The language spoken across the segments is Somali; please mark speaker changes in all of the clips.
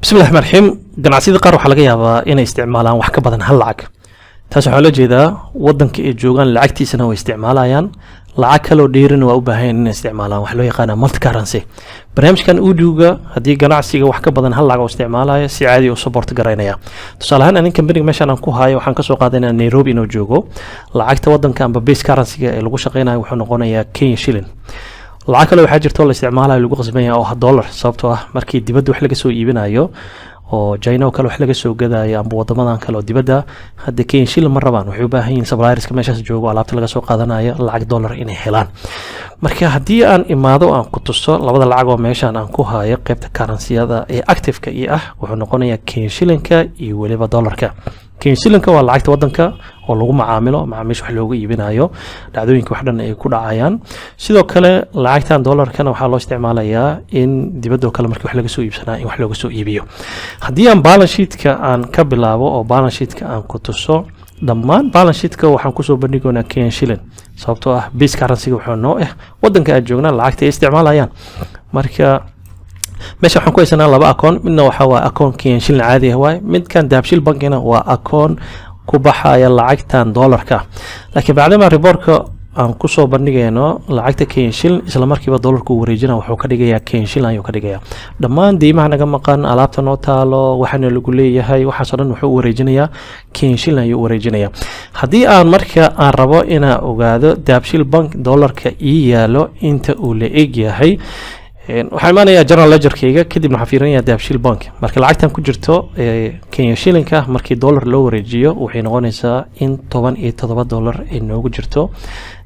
Speaker 1: بسم الله الرحمن الرحيم ganacsiga qaar waxa laga yaabaa inay isticmaalaan wax ka badan hal lacag taas waxa la jeedaa wadanka ay joogan lacagtiisana way isticmaalayaan lacag kale oo dheerin waa u baahan inay isticmaalaan wax loo yaqaan multi currency barnaamijkan Uduga hadii ganacsiga wax ka badan hal lacag oo isticmaalaya si caadi u support gareynaya tusaale ahaan anin company meeshan aan ku hayo waxaan ka soo qaadanayaa Nairobi inuu joogo lacagta wadanka amba base currency ee lagu shaqeynayo wuxuu noqonayaa Kenya shilling lacag kale waxa jirto la isticmaalayo lagu qasbanayo oo dollar sababtoo ah markii dibadda wax laga soo iibinayo oo China kale wax laga soo gadayo amba wadamadan kale oo dibadda hadda Kenya shilling ma rabaan waxay u baahan yihiin suppliers ka meeshaas joogo alaabta laga soo qaadanayo lacag dollar inay helaan marka hadii aan imaado aan ku tuso labada lacag oo meeshan aan ku hayo qaybta currency-yada ee active-ka ah wuxuu noqonayaa Kenya shilling-ka iyo waliba dollar-ka Kenya shilling-ka waa lacagta wadanka oo lagu macaamilo macaamiisha wax looga iibinayo dhacdooyinka wax dhan ay ku dhacayaan sidoo kale lacagtan dollar-kana waxa loo isticmaalayaa in dibadda kale markii wax laga soo iibsanayo in wax looga soo iibiyo hadii aan balance sheet-ka aan ka bilaabo oo balance sheet-ka aan ku tuso dhammaan balance sheet-ka waxaan ku soo bandhigoonaa Kenya shilling sababtoo ah base currency-ga wuxuu noo wadanka aan joogna lacagta ay isticmaalayaan marka meesha waxaan ku haysanaa laba account midna waxa waa account Kenya shilling caadi ah waay midkan Dahabshiil bankina waa account ku baxaya lacagtan dollarka laakiin bacdama reportka aan ku soo bandhigayno lacagta Kenya shilling isla markiiba dollarku wareejina wuxuu ka dhigayaa Kenya shilling ayuu ka dhigayaa dhammaan deymaha naga maqan alaabta noo taalo waxana lagu leeyahay waxaas oo dhan wuxuu wareejinayaa Kenya shilling ayuu wareejinayaa hadii aan marka aan rabo inaan ogaado Dahabshiil bank dollarka ii yaalo inta uu la eg yahay waxaan imaanayaa general ledger-kayga kadibna waxaan fiirinayaa Dahabshiil bank marka lacagtan ku jirto Kenya shilling-ka markii dollar loo wareejiyo waxay noqonaysaa in $17 ay noogu jirto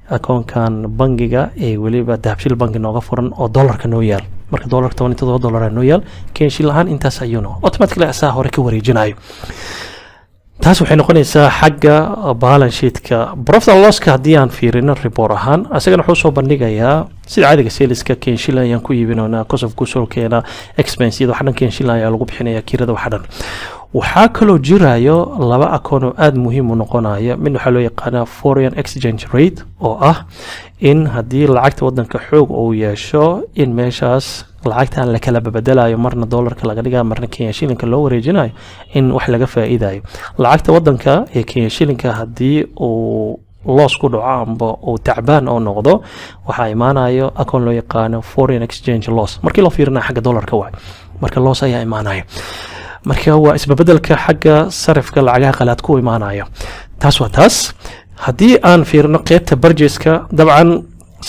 Speaker 1: akoonkan bangiga ee waliba Dahabshiil bank nooga furan oo dollarka noo yaal marka dollarka $17 noo yaal Kenya shilling ahaan intaas ayuu automatically asaa hore ka wareejinayo taas waxay noqonaysaa xagga balance sheet-ka profit and loss-ka hadii aan fiirino report ahaan asagana wuxuu soo bandhigayaa sida caadiga sales-ka Kenya shilling ayaan ku iibinoonaa cost of goods sold-keena expense-yada waxa dhan Kenya shilling ayaa lagu bixinayaa kirada waxa dhan waxaa kaloo jirayo laba akoon oo aad muhiim u noqonaya mid waxa loo yaqaan foreign exchange rate oo ah in hadii lacagta wadanka xoog uu yeesho in meeshaas lacagtan la kala bedelayo marna dollarka laga dhigaa marna Kenya shilling-ka loo wareejinayo in wax laga faa'iidayo lacagta wadanka ee Kenya shilling-ka hadii uu loss ku dhaco amba uu tacbaan oo noqdo waxa imaanayo akoon loo yaqaan foreign exchange loss markii loo fiirinayo xagga dollarka waay marka loss ayaa imaanayo marka waa isbeddelka xagga sarifka lacagaha qalaad ku imaanayo taas waa taas hadii aan fiirino qaybta purchase-ka dabcan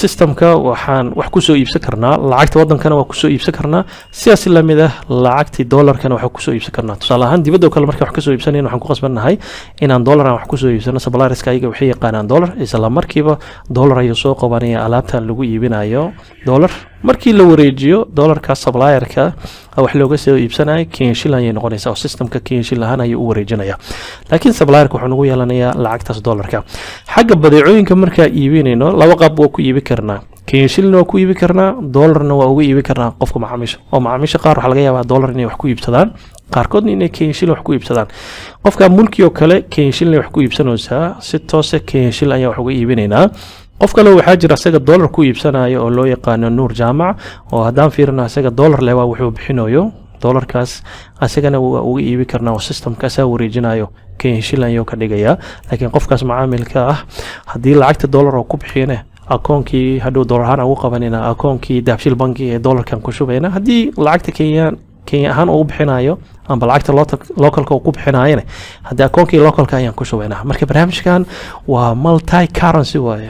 Speaker 1: systemka waxaan wax ku soo iibsan karnaa lacagta wadankana waa ku soo iibsan karnaa sidaas la mid ah lacagta dollarkana waxa ku soo iibsan karnaa tusaale ahaan dibadda kale marka wax ka soo iibsanayno waxaan ku qasbanahay inaan dollar aan wax ku soo iibsano suppliers-ka ayaga waxay yaqaanaan dollar isla markiiba dollar ayuu soo qabanaya alaabtan lagu iibinayo dollar markii la wareejiyo dollarka supplier-ka wax looga soo iibsanayo Kenya shilling ay noqonaysaa oo systemka Kenya shilling ahaan ayuu u wareejinayaa laakiin supplier-ka wuxuu nagu yeelanayaa lacagtaas dollarka xagga badeecooyinka marka iibinayno laba qaab waa ku iibi karnaa Kenya shilling waa ku iibi karnaa dollarna waa uga iibi karnaa qofka macaamiisha oo macaamiisha qaar waxa laga yaabaa dollar inay wax ku iibsadaan qaarkoodna inay Kenya shilling wax ku iibsadaan qofka mulki oo kale Kenya shilling wax ku iibsanaysaa si toos ah Kenya shilling ayaa wax uga iibinaynaa qof kale waxa jira asaga dollar ku iibsanayo oo loo yaqaan Nuur Jaamac oo hadaan fiirino asaga dollar leewa wuxuu bixinayo dollarkaas asagana waa uga iibi karnaa oo systemka asaa wareejinayo Kenya shilling ayuu ka dhigayaa laakiin qofkaas macaamilka ah hadii lacagta dollar oo ku bixiyana akoonkii hadhow dollar ahaan ugu qabanina akoonkii Dahabshiil banki ee dollarkan ku shubayna hadii lacagta Kenya ahaan uu bixinayo amba lacagta localka uu ku bixinaayna hadii akoonkii localka ayaan ku shubaynaa marka barnaamijkan waa multi currency waay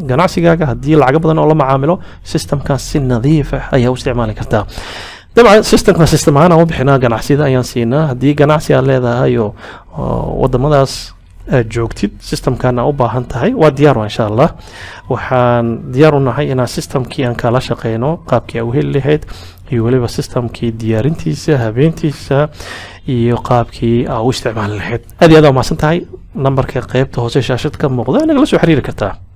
Speaker 1: ganacsigaaga hadii lacag badan oo la macaamilo systemkaas si nadiif ah ayaa u isticmaali kartaa dabcan system ahaan u bixinaa ganacsiyada ayaan siinaa hadii ganacsi aad leedahay oo wadamadaas joogtid systemkana u baahan tahay waa diyaar insha Allah waxaan diyaar u nahay inaan systemkii aan kala shaqeyno qaabkii u heli lahayd iyo waliba systemkii diyaarintiisa habeentiisa iyo qaabkii u isticmaali lahayd aad iyo aad u mahadsantahay numberka qaybta hoose shaashadka muuqda naga la soo xiriiri kartaa